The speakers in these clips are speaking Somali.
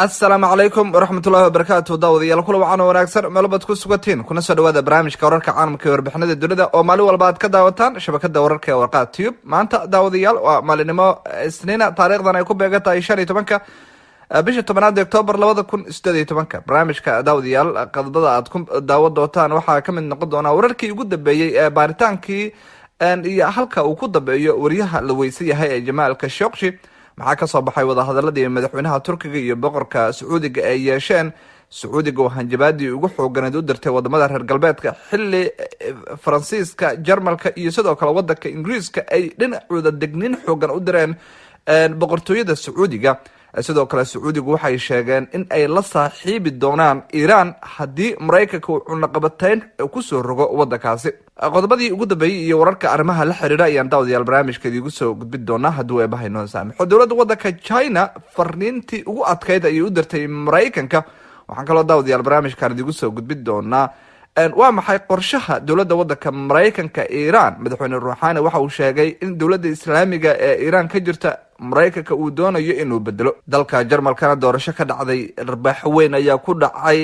السلام عليكم ورحمة الله وبركاته. daawadayaal kula wacan wanaagsan meelbad ku sugatiin kuna soo dhawaada barnaamijka wararka caalamka ee warbixinada dunida oo maalin walba aad ka daawataan shabakada wararka ee warqaad tube. maanta daawadayaal waa maalinimo isniina taariikhdan ay ku beegantahay 15 bisha 10 Oktoobar 2018. barnaamijka daawadayaal qodobada aad ku daawan doontaan waxaa kamid noqon doona wararkii ugu dambeeyay ee baaritaankii iyo halka uu ku dambeeyo wariyaha la weysayahay ee Jamaal Khashoggi. maxaa ka soo baxay wadahadaladii madaxweynaha Turkiga iyo boqorka Sacuudiga ay yeesheen. Sacuudiga oo hanjabaadii ugu xooganeed u dirtay wadamada reer galbeedka xilli Faransiiska, Jarmalka iyo sidoo kale wadanka Ingiriiska ay dhinacooda degniin xoogan u direen boqortooyada Sacuudiga. sidoo kale Sacuudigu waxay sheegeen in ay la saaxiibi doonaan Iran haddii Mareykanka uu cunaqabatayn ku soo rogo wadankaasi. qodobadii ugu dambeeyay iyo wararka arrimaha la xiriira ayaan daawadayaal barnaamijkeedii ugu soo gudbin doonaa haddii ay bahay noo saamaxo. dowladda wadanka China farniintii ugu adkayd ayay u dirtay Mareykanka. waxaan kaloo daawadayaal barnaamijkan idigu soo gudbin doonaa waa maxay qorshaha dowladda wadanka Mareykanka Iran. madaxweyne Rouhani waxa uu sheegay in dowladda Islaamiga ee Iran ka jirta Mareykanka uu doonayo inuu bedelo. dalka Jarmalkana doorasho ka dhacday arbaax weyn ayaa ku dhacay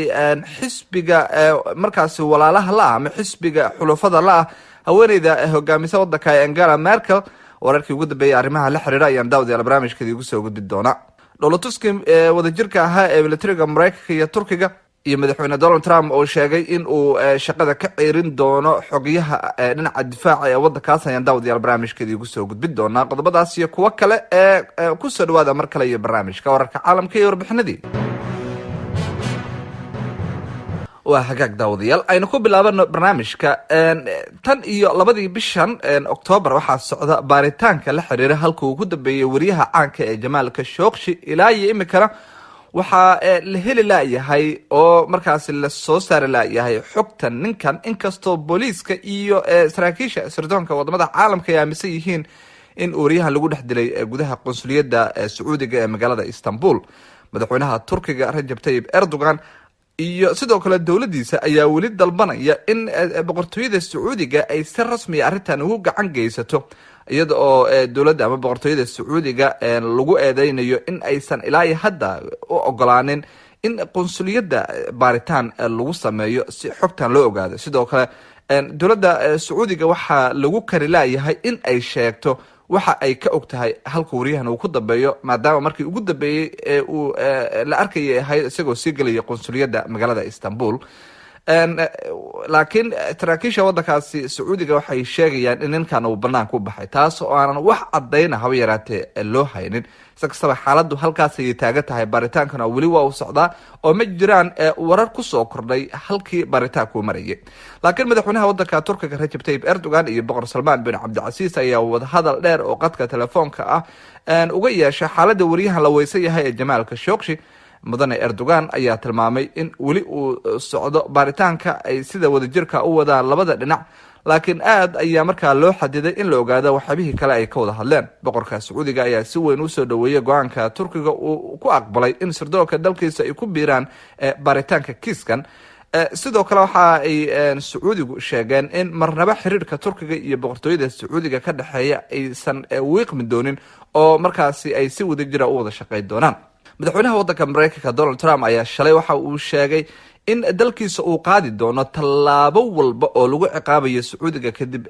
xisbiga markaas walaalaha la ama xisbiga xulafada la haweeneyda hogaamisa wadanka Angela Merkel. wararkii ugu dambeeyay arrimaha la xiriira ayaan daawadayaal barnaamijkeedii ugu soo gudbin doonaa. dowladtuski wadajirka ahaa ee militariga Mareykanka iyo Turkiga iyo madaxweyne Donald Trump oo sheegay in uu shaqada ka ciirin doono xogayaha dhinaca difaaca ee wadankaas ayaan daawadayaal barnaamijkeedii ugu soo gudbin doonaa. qodobadaas iyo kuwa kale ee ku soo dhawaada mar kale iyo barnaamijka wararka caalamka iyo warbixinadii. waa hagaag daawadayaal aynu ku bilaabano barnaamijka. tan iyo 2 bishan Oktoobar waxaa socda baaritaanka la xiriira halka uu ku dambeeyay wariyaha caanka ee Jamaal Khashoggi. ilaa iyo imikana waxaa la heli laayahay oo markaas la soo saari laayahay xogta ninkan, inkastoo booliiska iyo saraakiisha sirdoonka wadamada caalamka ay aaminsan yihiin in wariyahan lagu dhex dilay gudaha qunsuliyadda Sacuudiga ee magaalada Istanbul. madaxweynaha Turkiga Recep Tayyip Erdogan iyo sidoo kale dowladiisa ayaa weli dalbanaya in boqortooyada Sacuudiga ay si rasmi ah arrintan ugu gacan geysato, iyada oo dowladda ama boqortooyada Sacuudiga lagu eedeynayo in aysan ilaa hadda u ogolaanin in qunsuliyadda baaritaan lagu sameeyo si xogtan loo ogaado. sidoo kale dowladda Sacuudiga waxaa lagu kari laayahay in ay sheegto waxa ay ka ogtahay halka wariyahan uu ku dambeeyo, maadaama markii ugu dambeeyay uu la arkayay ahayd isagoo sii galaya qunsuliyadda magaalada Istanbul. laakiin saraakiisha wadankaasi Sacuudiga waxay sheegayaan in ninkan uu banaanka u baxay, taas oo aanan wax cadayna haba yaraatee loo haynin. isagastaba xaaladdu halkaas ayay taagan tahay. baaritaankana weli waa uu socdaa oo ma jiraan warar ku soo kordhay halkii baaritaanku marayay. laakiin madaxweynaha wadanka Turkiga Recep Tayyip Erdogan iyo boqor Salmaan bin Cabdilcasiis ayaa wada hadal dheer oo qadka telefoonka ah uga yeeshay xaaladda wariyahan la weysayahay ee Jamaal Khashoggi. mudane Erdogan ayaa tilmaamay in weli uu socdo baaritaanka ay sida wadajirka u wadaan labada dhinac, laakiin aad ayaa markaa loo xadiday in la ogaado waxyaabihii kale ay ka wada hadleen. boqorka Sacuudiga ayaa si weyn u soo dhaweeyay go'aanka Turkiga uu ku aqbalay in sirdoonka dalkiisa ay ku biiraan baaritaanka kiiskan. sidoo kale waxa ay Sacuudigu sheegeen in marnaba xiriirka Turkiga iyo boqortooyada Sacuudiga ka dhaxeeya aysan wiiqmi doonin oo markaasi ay si wadajir u wada shaqeyn doonaan. madaxweynaha wadanka Mareykanka Donald Trump ayaa shalay waxa uu sheegay in dalkiisa uu qaadi doono tallaabo walba oo lagu ciqaabayo Sacuudiga kadib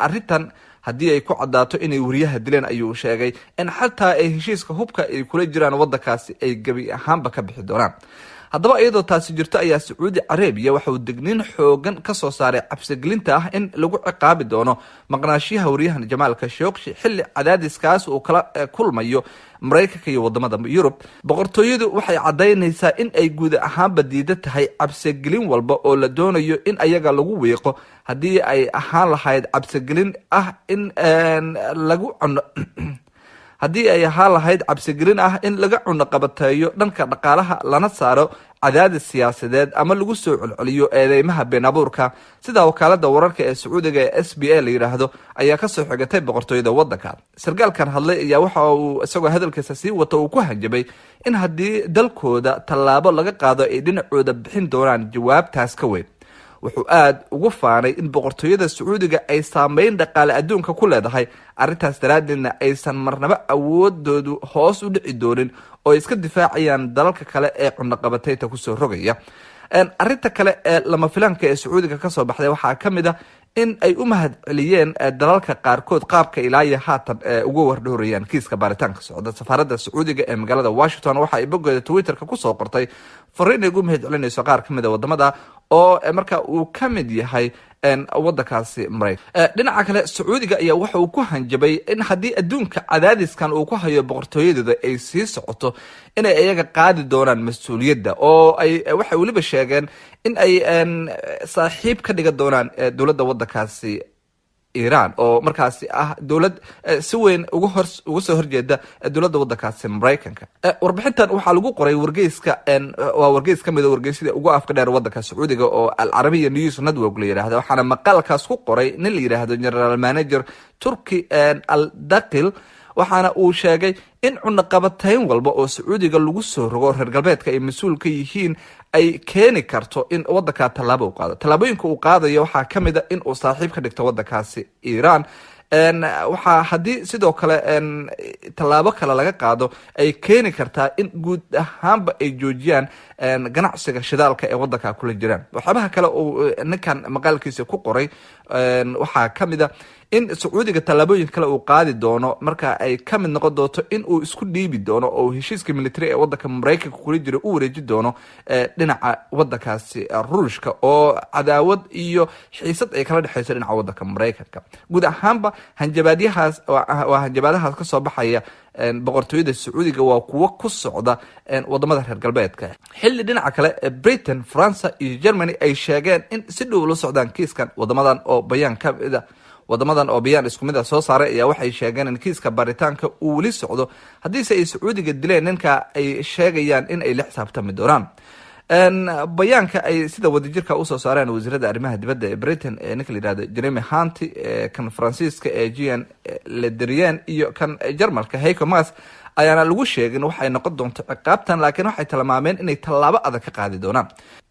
arrintan haddii ay ku cadaato inay wariyaha dileen. ayuu sheegay in xataa ay heshiiska hubka ay kula jiraan wadankaasi ay gabi ahaanba ka bixi doonaan. haddaba iyadoo taasi jirto ayaa Sacuudi Carabiya waxa uu degniin xoogan ka soo saaray cabsigelinta ah in lagu ciqaabi doono maqnaashiyaha wariyahan Jamaal Khashoggi xilli cadaadiskaas uu kala kulmayo Mareykanka iyo wadamada Yurub. boqortooyadu waxay cadaynaysaa in ay guud ahaanba diidan tahay cabsigelin walba oo la doonayo in ayaga lagu weeqo, haddii ay ahaan lahayd cabsigelin ah in lagu haddii ay ahaan lahayd cabsigelin ah in laga cunaqabateeyo dhanka dhaqaalaha lana saaro cadaadis siyaasadeed ama lagu soo celceliyo eedeymaha been abuurka. sida wakaalada wararka ee Sacuudiga ee SBA la yiraahdo ayaa ka soo xigatay boqortooyada wadanka. sargaalkan hadlay ayaa waxa uu isagoo hadalkiisa sii wata uu ku hanjabay in haddii dalkooda tallaabo laga qaado ay dhinacooda bixin doonaan jawaabtaas ka weyn. wuxuu aad ugu faanay in boqortooyada sacuudiga ay saameyn dhaqaale adduunka ku leedahay, arrintaas daraadeedna aysan marnaba awoodoodu hoos u dhici doonin oo iska difaacayaan dalalka kale ee cunaqabatayta kusoo rogaya. arrinta kale ee lama filaanka ee sacuudiga kasoo baxday waxaa ka mid ah in ay u mahad celiyeen dalalka qaarkood qaabka ilaa iyo haatan uga wardhoorayaan kiiska baaritaanka socda. safaaradda sacuudiga ee magaalada Washington waxa ay boggeeda Twitterka kusoo qortay fariin ay ugu mahad celinayso qaar ka mid ah wadamada oo marka uu ka mid yahay wadankaasi Mareykanka. dhinaca kale sacuudiga ayaa waxa uu ku hanjabay in haddii adduunka cadaadiskan uu ku hayo boqortooyadooda ay sii socoto inay iyaga qaadi doonaan mas-uuliyadda, oo ay waxay weliba sheegeen in ay saaxiib ka dhigan doonaan dowladda wadankaasi Iran, oo markaasi ah dowlad si weyn uga soo horjeeda dowladda wadankaasi Mareykanka. warbixintan waxaa lagu qoray wargeyska waa wargeys kamid ah wargeysyada ugu afka dheer wadanka sacuudiga oo Al Arabiya News Network la yiraahdo, waxaana maqaalkaas ku qoray nin la yiraahdo General Manager Turki Al Daqil, waxaana uu sheegay in cunaqabatayn walba oo sacuudiga lagu soo rogo reer galbeedka ay mas-uul ka yihiin ay keeni karto in wadanka tallaabo u qaado. tallaabooyinka uu qaadayo waxaa ka mid ah in uu saaxiib ka dhigto wadankaasi Iran. waxaa haddii sidoo kale tallaabo kale laga qaado ay keeni kartaa in guud ahaanba ay joojiyaan ganacsiga shidaalka ee wadanka kula jiraan. waxyaabaha kale uu ninkan maqaalkiisa ku qoray waxaa ka mid ah in sacuudiga tallaabooyin kale uu qaadi doono marka ay ka mid noqon doonto in uu isku dhiibi doono oo heshiiska military ee wadanka Mareykanka kula jira u wareeji doono dhinaca wadankaasi Ruushka, oo cadaawad iyo xiisad ay kala dhexeyso dhinaca wadanka Mareykanka. guud ahaanba hanjabaadahaas ka soo baxaya boqortooyada sacuudiga waa kuwo ku socda wadamada reer galbeedka, xilli dhinaca kale Britain, France iyo Germany ay sheegeen in si dhow la socdaan kiiskan. wadamadan oo bayaan isku mid ah soo saaray ayaa waxay sheegeen in kiiska baaritaanka uu weli socdo, haddiise ay sacuudiga dileen ninka ay sheegayaan in ay la xisaabtami doonaan. bayaanka ay sida wadajirka usoo saareen wasiirada arrimaha dibadda ee Britain ninka la yirahdo Jeremy Hunt, kan Faransiiska Jean Le Drian iyo kan Jarmalka Heiko Maas ayaana lagu sheegin waxay noqon doonto ciqaabtan, laakiin waxay tilmaameen inay tallaabo adag ka qaadi doonaan.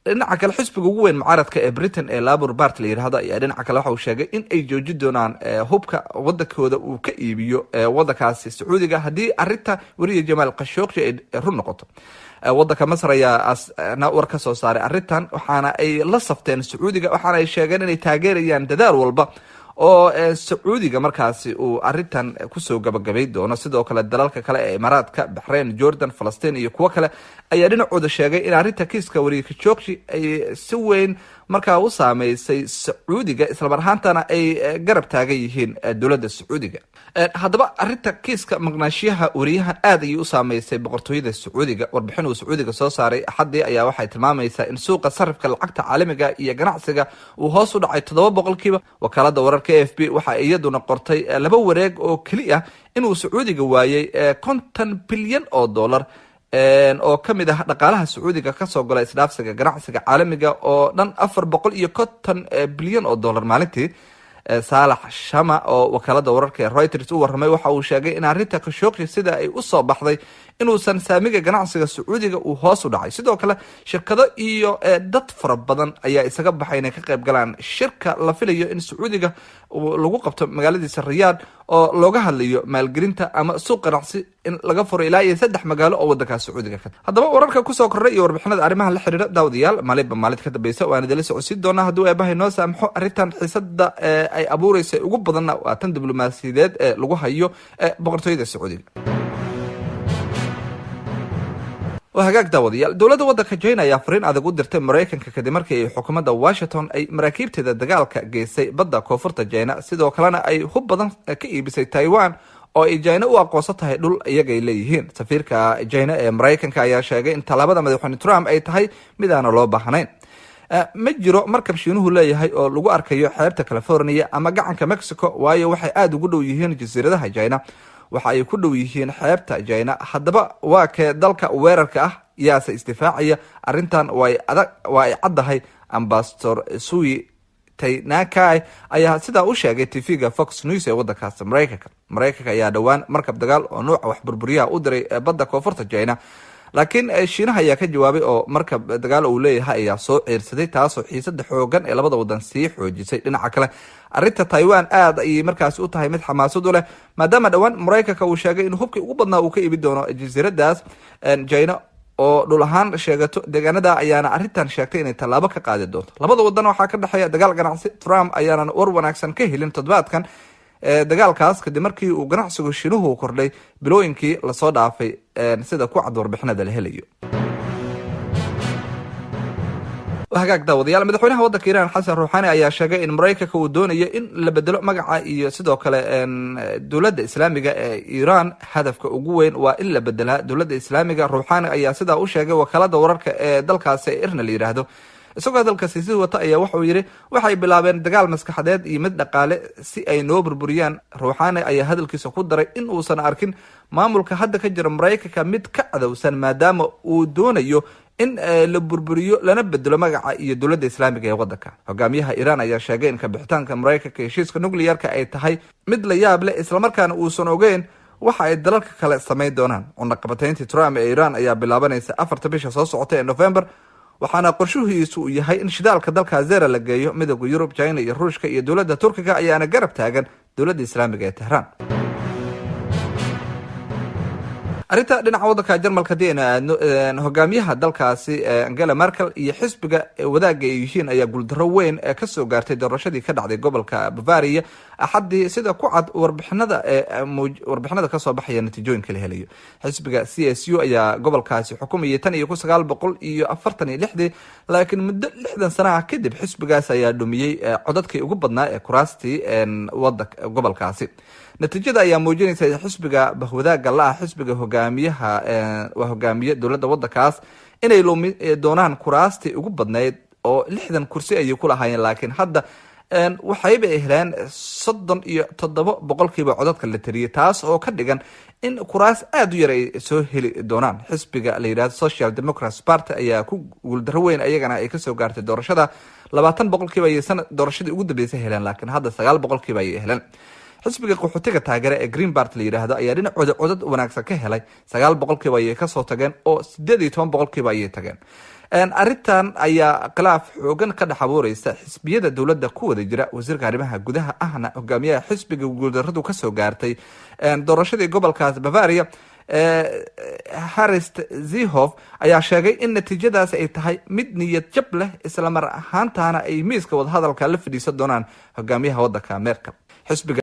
dhinaca kale xisbiga ugu weyn mucaaradka ee Britain ee Labour Party la yiraahdo ayaa dhinaca kale waxa uu sheegay in ay joojin doonaan hubka wadankooda uu ka iibiyo wadankaasi sacuudiga haddii arinta wariye Jamal Khashoggi ay run noqoto. wadanka Masar ayaa war ka soo saaray arrintan, waxaana ay la safteen sacuudiga, waxaana ay sheegeen inay taageerayaan dadaal walba oo sacuudiga markaasi uu arintan kusoo gabagabay doono. sidoo kale dalalka kale ee Imaaraadka, Bahrain, Jordan, Falastiin iyo kuwo kale ayaa dhinacooda sheegay in arinta kiiska wariye Khashoggi ay si weyn markaa u saameysay sacuudiga, isla mar ahaantana ay garab taagan yihiin dowladda sacuudiga. haddaba arinta kiiska maqnaashiyaha wariyahan aad ayay u saameysay boqortooyada sacuudiga. warbixin uu sacuudiga soo saaray axadii ayaa waxay tilmaamaysaa in suuqa sarifka lacagta caalamiga iyo ganacsiga uu hoos u dhacay 7%. wakaalada wararka AFP waxa iyaduna qortay 2 wareeg oo kaliya inuu sacuudiga waayay $50 bilyan oo ka mid ah dhaqaalaha sacuudiga kasoo gola isdhaafsiga ganacsiga caalamiga oo dhan $450 bilyan maalintii. Saalax Shama oo wakaalada wararka ee Reuters u warramay waxa uu sheegay in arrinta Khashoggi sida ay u soo baxday inuusan saamiga ganacsiga sacuudiga uu hoos u dhacay. sidoo kale shirkado iyo dad fara badan ayaa isaga baxay inay ka qayb galaan shirka la filayo in sacuudiga lagu qabto magaaladiisa Riyadh oo looga hadlayo maalgelinta ama suuq ganacsi in laga furo ilaa 3 magaalo oo wadanka sacuudiga ka. haddaba wararka ku soo kordhay iyo warbixinada arrimaha la xiriira daawadayaal maalin ka dambaysa waan idin la socodsiin doonaa hadduu eebahay noo saamaxo. arrintan xiisada ay abuuraysa ugu badanna waa tan diblomaasiyadeed ee lagu hayo boqortooyada sacuudiga. hagaag daawadayaal, dowladda wadanka China ayaa fariin adag u dirtay Mareykanka kadib markii ay xukuumadda Washington ay maraakiibteeda dagaalka geysay badda koonfurta China, sidoo kalena ay hub badan ka iibisay Taiwan oo ay China u aqoonsan tahay dhul iyaga ay leeyihiin. safiirka China ee Mareykanka ayaa sheegay in tallaabada madaxweyne Trump ay tahay mid aan loo baahnayn. ma jiro markab Shiinuhu leeyahay oo lagu arkayo xeebta California ama gacanka Mexico, waayo waxay aad ugu dhow yihiin jasiiradaha China, waxa ay ku dhow yihiin xeebta China. haddaba waa kee dalka weerarka ah yaase isdifaacaya? arrintan waa ay caddahay. Ambassador Sui Tainakai ayaa sidaa u sheegay TV-ga Fox News ee wadankaas Mareykanka ayaa dhowaan markab dagaal oo nooca wax burburiyaha u diray badda koonfurta China, laakiin shiinaha ayaa ka jawaabay oo marka dagaal uu leeyahay ayaa soo ciirsaday, taasoo xiisada xoogan ee labada wadan sii xoojisay. dhinaca kale arinta Taiwan aad ayay markaasi u tahay mid xamaasad u leh, maadaama dhawaan Mareykanka uu sheegay in hubkii ugu badnaa uu ka ibi doono jasiiradaas China oo dhul ahaan sheegato. deegaanada ayaana arintan sheegtay inay tallaabo ka qaadi doonto. labada wadan waxaa ka dhexeeya dagaal ganacsi. Trump ayaana war wanaagsan ka helin toddobaadkan dagaalkaas kadib markii uu ganacsigu Shiinuhu kordhay bilooyinkii lasoo dhaafay sida ku cad warbixinada la helayo. hagaag daawadayaal, madaxweynaha waddanka Iran Xasan Rouhani ayaa sheegay in Mareykanka uu doonayo in la bedelo magaca iyo sidoo kale dowladda islaamiga ee Iran. hadafka ugu weyn waa in la bedelaa dowladda islaamiga. Rouhani ayaa sidaa u sheegay wakaalada wararka ee dalkaasi IRNA la yiraahdo. isagoo hadalkaasi sii wata ayaa wuxuu yiri waxay bilaabeen dagaal maskaxeed iyo mid dhaqaale si ay noo burburiyaan. Rouhani ayaa hadalkiisa ku daray in uusan arkin maamulka hadda ka jira Mareykanka mid ka cadowsan, maadaama uu doonayo in la burburiyo lana bedelo magaca iyo dowladda islaamiga ee waddanka. hogaamiyaha Iran ayaa sheegay in ka bixitaanka Mareykanka heshiiska nukliyeerka ay tahay mid la yaab leh, isla markaana uusan ogeyn waxa ay dalalka kale sameyn doonaan. cunaqabatayntii Trump ee Iran ayaa bilaabanaysa 4 bisha soo socota ee November, waxaana qorshuhiisu uu yahay in shidaalka dalka Azera la geeyo midowga Yurub, China iyo Ruushka, iyo dowladda Turkiga ayaana garab taagan dowladda islaamiga ee Tehran. arinta dhinaca waddanka Jarmalka deena hogaamiyaha dalkaasi Angela Merkel iyo xisbiga wadaaga ay yihiin ayaa guuldarro weyn ka soo gaartay doorashadii ka dhacday gobolka Bavaria axadii, sida ku cad warbixinada ka soo baxaya natiijooyinka la helayo. xisbiga CSU ayaa gobolkaasi xukumayay tan iyo 1946, laakiin muddo 60 sano ah kadib xisbigaas ayaa dhumiyay codadkii ugu badnaa ee kuraastii waddanka gobolkaasi. natiijada ayaa muujinaysa in xisbiga bahwadaaga la ah xisbiga hogaamiye dowladda waddankaas inay lumi doonaan kuraastii ugu badnayd oo 60 kursi ayay ku lahaayeen, laakiin hadda waxayba heleen 37% codadka la tiriyay, taas oo ka dhigan in kuraas aad u yar ay soo heli doonaan. xisbiga la yiraahdo Social Democrats Party ayaa ku guuldarro weyn ayagana ay ka soo gaartay doorashada. 20% ay doorashadii ugu dambeysay heleen, laakiin hadda 9% ay heleen. xisbiga qaxootiga taageera ee Green Party la yiraahdo ayaa dhinacooda codad wanaagsan ka helay. 9% ayay ka soo tageen oo 18% ayay tageen. arintan ayaa khilaaf xoogan ka dhex abuureysa xisbiyada dowladda ku wada jira. wasiirka arrimaha gudaha ahna hogaamiyaha xisbiga guuldarradu ka soo gaartay doorashadii gobolkaas Bavaria Horst Seehofer ayaa sheegay in natiijadaas ay tahay mid niyad jab leh, isla mar ahaantaana ay miiska wadahadalka la fadhiisan doonaan hogaamiyaha waddanka Merkel. xisbiga